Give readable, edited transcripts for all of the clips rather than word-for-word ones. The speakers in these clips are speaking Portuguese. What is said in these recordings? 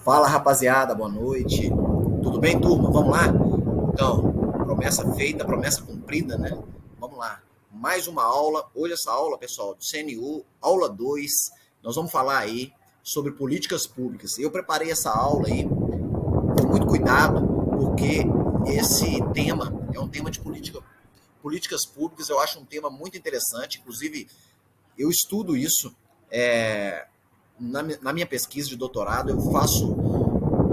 Fala, rapaziada, boa noite. Tudo bem, turma? Vamos lá? Então, promessa feita, promessa cumprida, né? Vamos lá. Mais uma aula. Hoje essa aula, pessoal, do CNU, aula 2. Nós vamos falar aí sobre políticas públicas. Eu preparei essa aula aí com muito cuidado, porque esse tema é um tema de políticas públicas. Eu acho um tema muito interessante. Inclusive, eu estudo isso na minha pesquisa de doutorado. Eu faço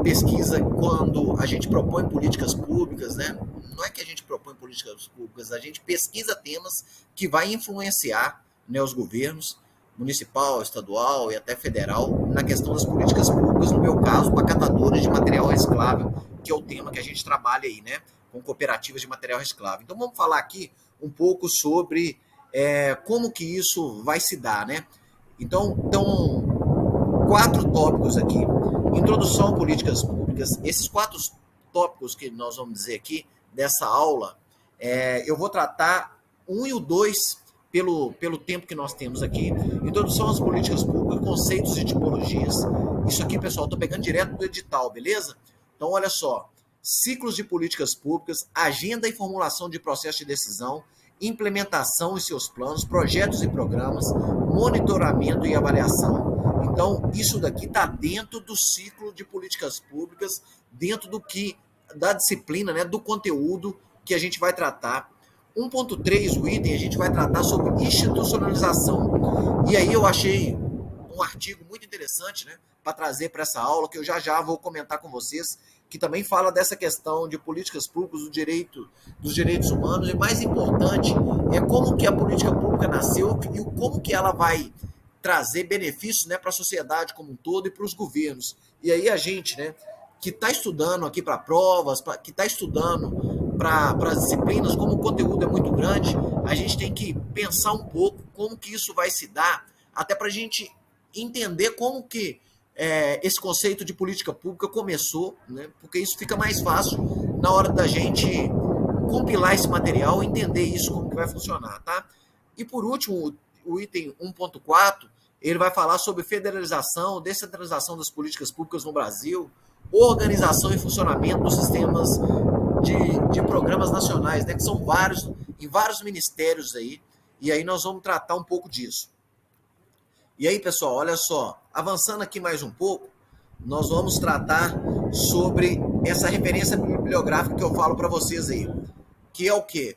pesquisa quando a gente propõe políticas públicas, né? Não é que a gente propõe políticas públicas, a gente pesquisa temas que vai influenciar, né, os governos municipal, estadual e até federal na questão das políticas públicas, no meu caso, para catadores de material reciclável, que é o tema que a gente trabalha aí, né, com cooperativas de material reciclável. Então vamos falar aqui um pouco sobre como que isso vai se dar, né? Então, quatro tópicos aqui. Introdução a políticas públicas. Esses quatro tópicos que nós vamos dizer aqui dessa aula, eu vou tratar um e o dois pelo tempo que nós temos aqui. Introdução às políticas públicas, conceitos e tipologias. Isso aqui, pessoal, estou pegando direto do edital, beleza? Então, olha só. Ciclos de políticas públicas, agenda e formulação de processo de decisão, implementação e seus planos, projetos e programas, monitoramento e avaliação. Então, isso daqui está dentro do ciclo de políticas públicas, dentro da disciplina, né, do conteúdo que a gente vai tratar. 1.3, o item, a gente vai tratar sobre institucionalização. E aí eu achei um artigo muito interessante, né, para trazer para essa aula, que eu já vou comentar com vocês, que também fala dessa questão de políticas públicas, dos direitos humanos, e mais importante é como que a política pública nasceu e como que ela vai trazer benefícios, né, para a sociedade como um todo e para os governos. E aí a gente, né, que está estudando aqui para provas, que está estudando para as disciplinas, como o conteúdo é muito grande, a gente tem que pensar um pouco como que isso vai se dar, até para a gente entender como que esse conceito de política pública começou, né, porque isso fica mais fácil na hora da gente compilar esse material e entender isso, como que vai funcionar, tá? E por último, o item 1.4, ele vai falar sobre federalização, descentralização das políticas públicas no Brasil, organização e funcionamento dos sistemas de programas nacionais, né, que são vários, em vários ministérios aí, e aí nós vamos tratar um pouco disso. E aí, pessoal, olha só, avançando aqui mais um pouco, nós vamos tratar sobre essa referência bibliográfica que eu falo para vocês aí, que é o quê?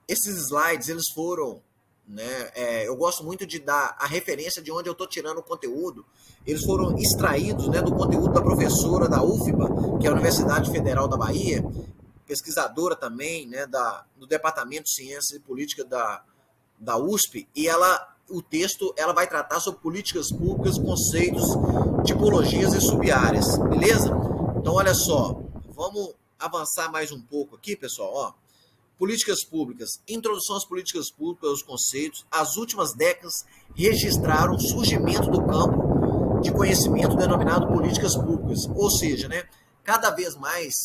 Esses slides, eles foram, né, eu gosto muito de dar a referência de onde eu estou tirando o conteúdo. Eles foram extraídos, né, do conteúdo da professora da UFBA, que é a Universidade Federal da Bahia, pesquisadora também, né, do Departamento de Ciências e Política da USP, e o texto ela vai tratar sobre políticas públicas, conceitos, tipologias e subáreas, beleza? Então, olha só, vamos avançar mais um pouco aqui, pessoal, ó. Políticas públicas. Introdução às políticas públicas, os conceitos. As últimas décadas registraram o surgimento do campo de conhecimento denominado políticas públicas. Ou seja, né, cada vez mais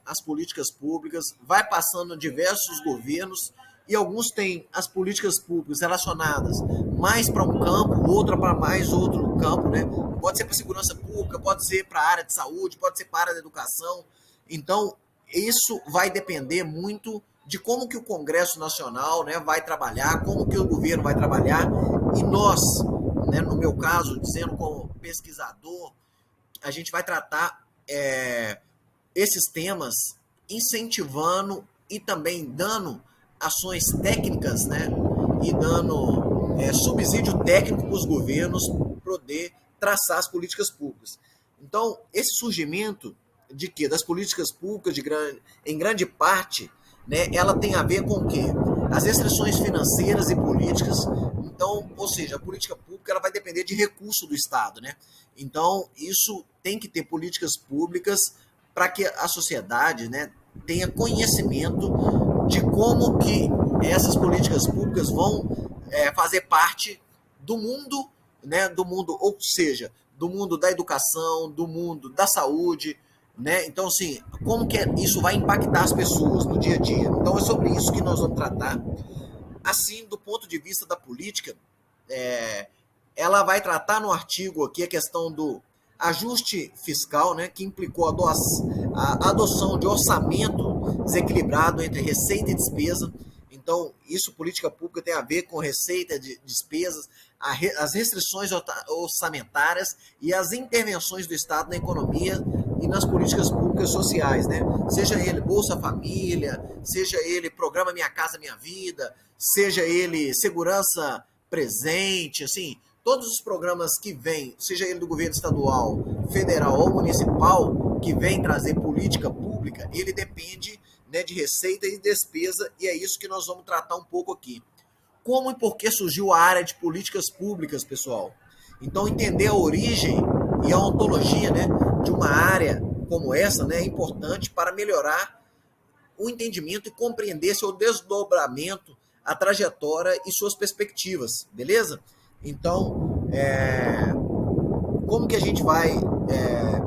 as políticas públicas vai passando diversos governos e alguns têm as políticas públicas relacionadas mais para um campo, outra para mais outro campo, né? Pode ser para segurança pública, pode ser para a área de saúde, pode ser para a área da educação. Então, isso vai depender muito de como que o Congresso Nacional, né, vai trabalhar, como que o governo vai trabalhar, e nós, né, no meu caso, dizendo como pesquisador, a gente vai tratar esses temas incentivando e também dando ações técnicas, né, e dando subsídio técnico para os governos poder traçar as políticas públicas. Então, esse surgimento de quê? Das políticas públicas em grande parte, né, ela tem a ver com o quê? As restrições financeiras e políticas. Então, ou seja, a política pública ela vai depender de recurso do Estado, né? Então, isso tem que ter políticas públicas para que a sociedade, né, tenha conhecimento de como que essas políticas públicas vão fazer parte do mundo, né, do mundo, ou seja, do mundo da educação, do mundo da saúde, né? Então, assim, como que isso vai impactar as pessoas no dia a dia? Então, é sobre isso que nós vamos tratar. Assim, do ponto de vista da política, ela vai tratar no artigo aqui a questão ajuste fiscal, né, que implicou a adoção de orçamento desequilibrado entre receita e despesa. Então, isso, política pública, tem a ver com receita de despesas, as restrições orçamentárias e as intervenções do Estado na economia e nas políticas públicas sociais, né? Seja ele Bolsa Família, seja ele Programa Minha Casa Minha Vida, seja ele Segurança Presente, assim, todos os programas que vêm, seja ele do governo estadual, federal ou municipal, que vem trazer política pública, ele depende, né, de receita e despesa, e é isso que nós vamos tratar um pouco aqui. Como e por que surgiu a área de políticas públicas, pessoal? Então, entender a origem e a ontologia, né, de uma área como essa, né, é importante para melhorar o entendimento e compreender seu desdobramento, a trajetória e suas perspectivas, beleza? Então, como que a gente vai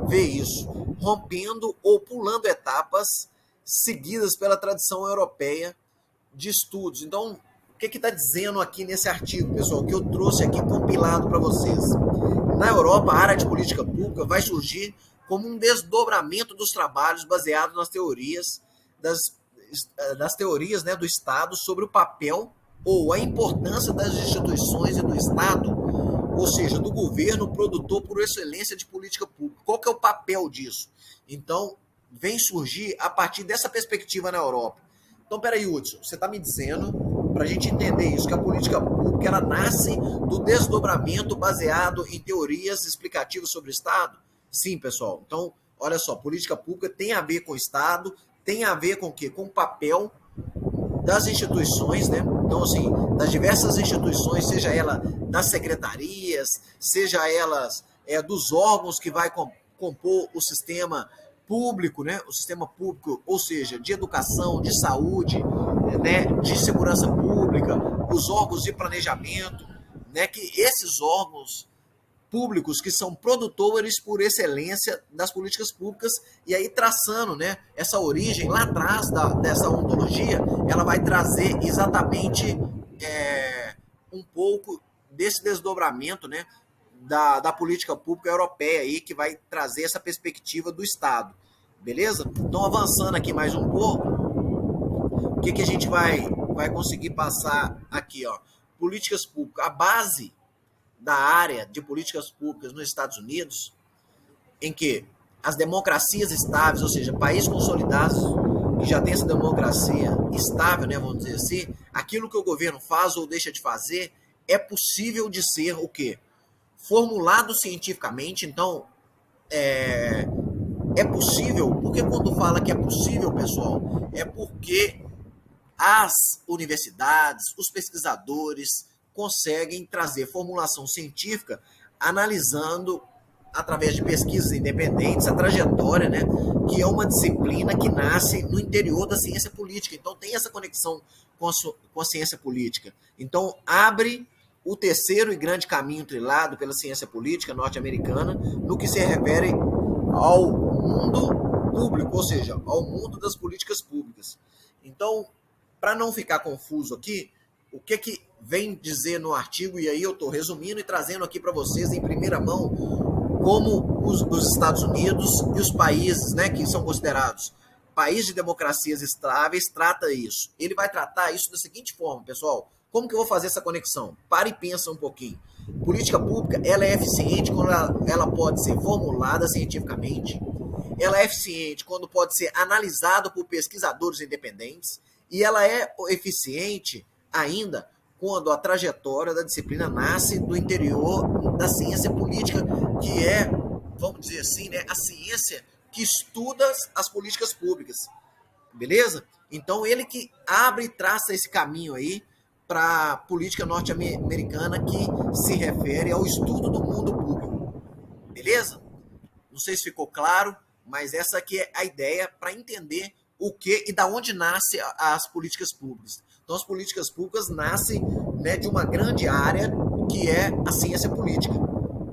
ver isso? Rompendo ou pulando etapas seguidas pela tradição europeia de estudos. Então, o que está dizendo aqui nesse artigo, pessoal, que eu trouxe aqui compilado para vocês? Na Europa, a área de política pública vai surgir como um desdobramento dos trabalhos baseados nas teorias das teorias, né, do Estado sobre o papel ou a importância das instituições e do Estado, ou seja, do governo produtor por excelência de política pública. Qual que é o papel disso? Então, vem surgir a partir dessa perspectiva na Europa. Então, peraí, Hudson, você está me dizendo, para a gente entender isso, que a política pública ela nasce do desdobramento baseado em teorias explicativas sobre o Estado? Sim, pessoal. Então, olha só, política pública tem a ver com o Estado, tem a ver com o quê? Com o papel das instituições, né? Então, assim, das diversas instituições, seja ela das secretarias, seja elas dos órgãos que vai compor o sistema público, né? O sistema público, ou seja, de educação, de saúde, né? De segurança pública, os órgãos de planejamento, né? Que esses órgãos públicos que são produtores por excelência das políticas públicas, e aí traçando, né, essa origem lá atrás dessa ontologia, ela vai trazer exatamente um pouco desse desdobramento, né, da política pública europeia aí, que vai trazer essa perspectiva do Estado, beleza? Então, avançando aqui mais um pouco, o que a gente vai conseguir passar aqui, ó? Políticas públicas, a base da área de políticas públicas nos Estados Unidos, em que as democracias estáveis, ou seja, países consolidados que já têm essa democracia estável, né, vamos dizer assim, aquilo que o governo faz ou deixa de fazer é possível de ser o quê? Formulado cientificamente. Então, é possível, porque quando fala que é possível, pessoal, é porque as universidades, os pesquisadores conseguem trazer formulação científica analisando, através de pesquisas independentes, a trajetória, né, que é uma disciplina que nasce no interior da ciência política. Então, tem essa conexão com a ciência política. Então, abre o terceiro e grande caminho trilhado pela ciência política norte-americana no que se refere ao mundo público, ou seja, ao mundo das políticas públicas. Então, para não ficar confuso aqui, o que vem dizer no artigo, e aí eu estou resumindo e trazendo aqui para vocês em primeira mão como os Estados Unidos e os países, né, que são considerados países de democracias estáveis trata isso. Ele vai tratar isso da seguinte forma, pessoal. Como que eu vou fazer essa conexão? Para e pensa um pouquinho. Política pública, ela é eficiente quando ela pode ser formulada cientificamente, ela é eficiente quando pode ser analisada por pesquisadores independentes, e ela é eficiente ainda quando a trajetória da disciplina nasce do interior da ciência política, que é, vamos dizer assim, né, a ciência que estuda as políticas públicas. Beleza? Então, ele que abre e traça esse caminho aí para a política norte-americana que se refere ao estudo do mundo público. Beleza? Não sei se ficou claro, mas essa aqui é a ideia para entender o que e da onde nascem as políticas públicas. Então, as políticas públicas nascem, né, de uma grande área que é a ciência política.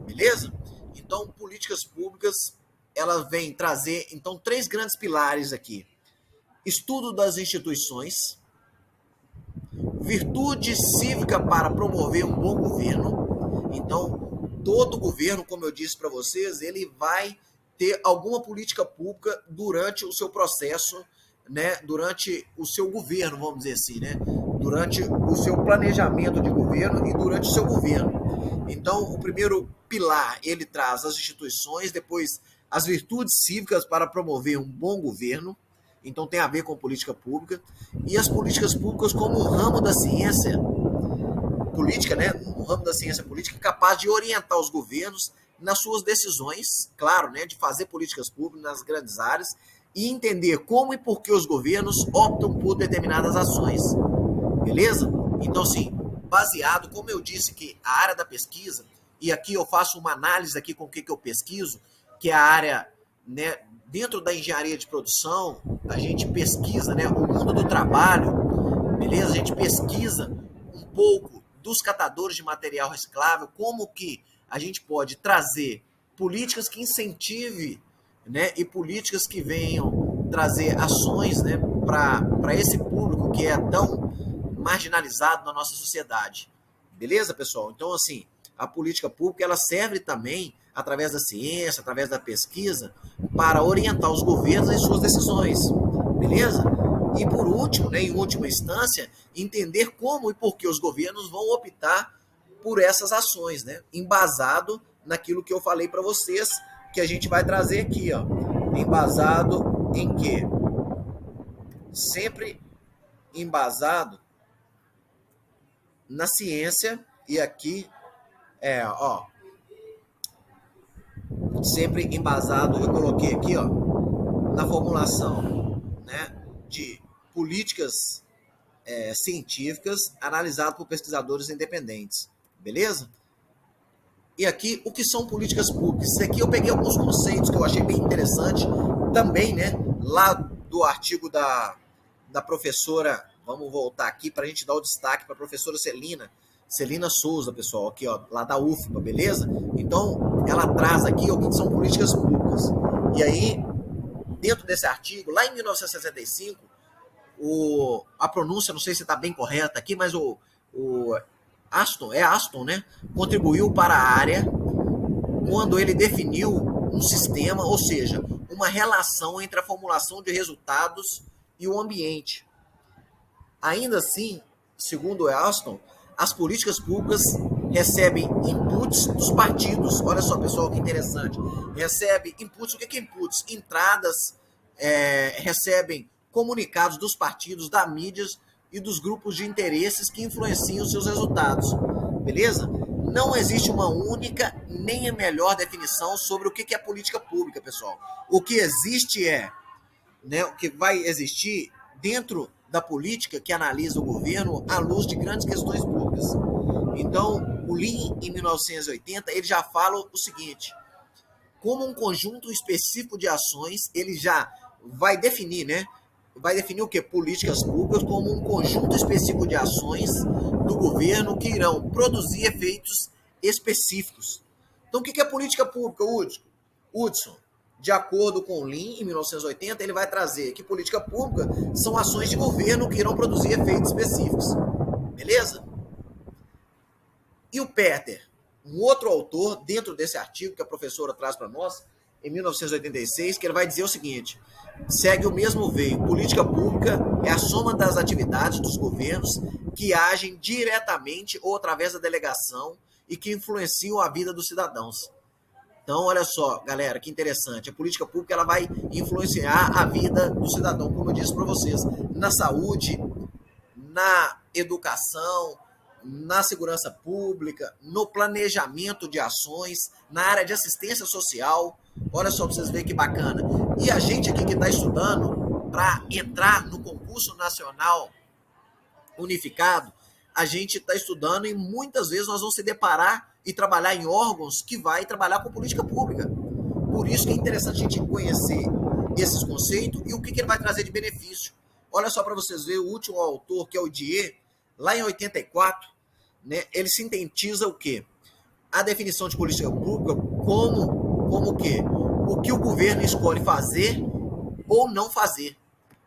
Beleza? Então, políticas públicas, ela vem trazer, então, 3 grandes pilares aqui. Estudo das instituições, virtude cívica para promover um bom governo. Então, todo governo, como eu disse para vocês, ele vai ter alguma política pública durante o seu processo, né, durante o seu governo, vamos dizer assim, né, durante o seu planejamento de governo e durante o seu governo. Então, o primeiro pilar, ele traz as instituições, depois as virtudes cívicas para promover um bom governo, então tem a ver com política pública, e as políticas públicas como um ramo da ciência política, né, um ramo da ciência política capaz de orientar os governos nas suas decisões, claro, né, de fazer políticas públicas nas grandes áreas e entender como e por que os governos optam por determinadas ações, beleza? Então, assim, baseado, como eu disse que a área da pesquisa, e aqui eu faço uma análise aqui com o que eu pesquiso, que é a área, né, dentro da engenharia de produção, a gente pesquisa, né, o mundo do trabalho, beleza? A gente pesquisa um pouco dos catadores de material reciclável, como que a gente pode trazer políticas que incentive, né, e políticas que venham trazer ações, né, para esse público que é tão marginalizado na nossa sociedade. Beleza, pessoal? Então, assim, a política pública ela serve também, através da ciência, através da pesquisa, para orientar os governos em suas decisões. Beleza? E por último, né, em última instância, entender como e por que os governos vão optar por essas ações, né? Embasado naquilo que eu falei para vocês, que a gente vai trazer aqui, ó. Embasado em quê? Sempre embasado na ciência, e aqui ó, sempre embasado, eu coloquei aqui, ó, na formulação, né, de políticas científicas analisadas por pesquisadores independentes, beleza? E aqui, o que são políticas públicas? Isso aqui eu peguei alguns conceitos que eu achei bem interessante, também, né, lá do artigo da professora, vamos voltar aqui para a gente dar o destaque para a professora Celina Souza, pessoal, aqui, ó, lá da UFBA, beleza? Então, ela traz aqui o que são políticas públicas. E aí, dentro desse artigo, lá em 1965, a pronúncia, não sei se está bem correta aqui, mas o Aston, né, contribuiu para a área quando ele definiu um sistema, ou seja, uma relação entre a formulação de resultados e o ambiente. Ainda assim, segundo Aston, as políticas públicas recebem inputs dos partidos. Olha só, pessoal, que interessante. Recebe inputs. O que é inputs? Entradas, recebem comunicados dos partidos, da mídia e dos grupos de interesses que influenciam os seus resultados. Beleza? Não existe uma única nem a melhor definição sobre o que é política pública, pessoal. O que existe né, o que vai existir dentro da política que analisa o governo à luz de grandes questões públicas. Então, o Lean, em 1980, ele já fala o seguinte: como um conjunto específico de ações, ele já vai definir, né? Vai definir o que? Políticas públicas como um conjunto específico de ações do governo que irão produzir efeitos específicos. Então, o que é política pública, Hudson? De acordo com o Lean, em 1980, ele vai trazer que política pública são ações de governo que irão produzir efeitos específicos. Beleza? E o Peter, um outro autor, dentro desse artigo que a professora traz para nós, em 1986, que ele vai dizer o seguinte: segue o mesmo veio. Política pública é a soma das atividades dos governos que agem diretamente ou através da delegação e que influenciam a vida dos cidadãos. Então, olha só, galera, que interessante. A política pública ela vai influenciar a vida do cidadão, como eu disse para vocês, na saúde, na educação, na segurança pública, no planejamento de ações, na área de assistência social. Olha só para vocês verem que bacana. E a gente aqui que está estudando para entrar no concurso nacional unificado, a gente está estudando e muitas vezes nós vamos se deparar e trabalhar em órgãos que vai trabalhar com política pública. Por isso que é interessante a gente conhecer esses conceitos e o que ele vai trazer de benefício. Olha só para vocês verem, o último autor, que é o Dier, lá em 84, né, ele sintetiza o quê? A definição de política pública como o quê? O que o governo escolhe fazer ou não fazer.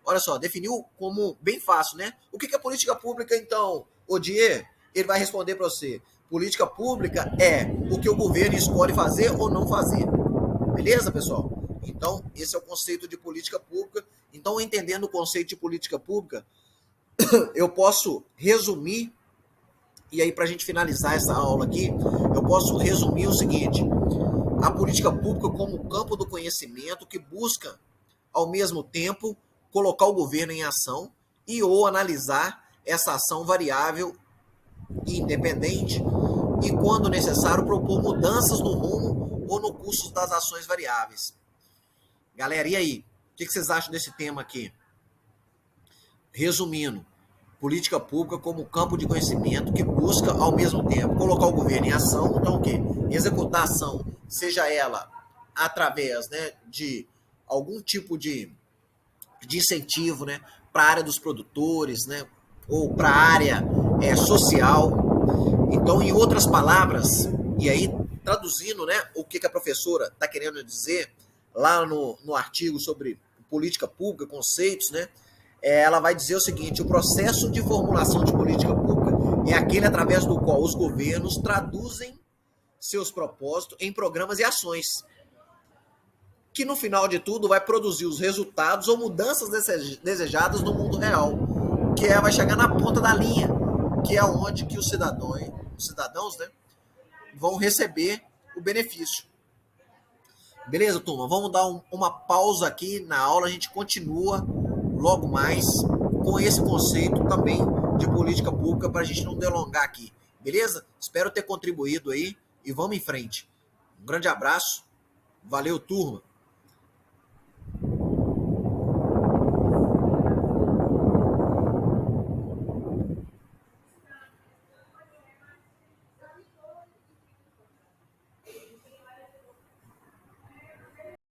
Olha só, definiu como bem fácil, né? O que é política pública, então, Odier? Ele vai responder para você. Política pública é o que o governo escolhe fazer ou não fazer. Beleza, pessoal? Então, esse é o conceito de política pública. Então, entendendo o conceito de política pública, eu posso resumir, e aí para a gente finalizar essa aula aqui, eu posso resumir o seguinte: a política pública como campo do conhecimento que busca, ao mesmo tempo, colocar o governo em ação e ou analisar essa ação variável e independente e, quando necessário, propor mudanças no rumo ou no curso das ações variáveis. Galera, e aí? O que vocês acham desse tema aqui? Resumindo, política pública como campo de conhecimento que busca, ao mesmo tempo, colocar o governo em ação. Então, o quê? Executar a ação, seja ela através, né, de algum tipo de incentivo, né, para a área dos produtores, né, ou para a área social. Então, em outras palavras, e aí traduzindo, né, o que a professora está querendo dizer lá no artigo sobre política pública, conceitos, né, ela vai dizer o seguinte: o processo de formulação de política pública é aquele através do qual os governos traduzem seus propósitos em programas e ações, que no final de tudo vai produzir os resultados ou mudanças desejadas no mundo real, que vai chegar na ponta da linha, que é onde que os cidadãos, né, vão receber o benefício. Beleza, turma? Vamos dar uma pausa aqui na aula, a gente continua logo mais com esse conceito também de política pública para a gente não delongar aqui. Beleza? Espero ter contribuído aí e vamos em frente. Um grande abraço. Valeu, turma.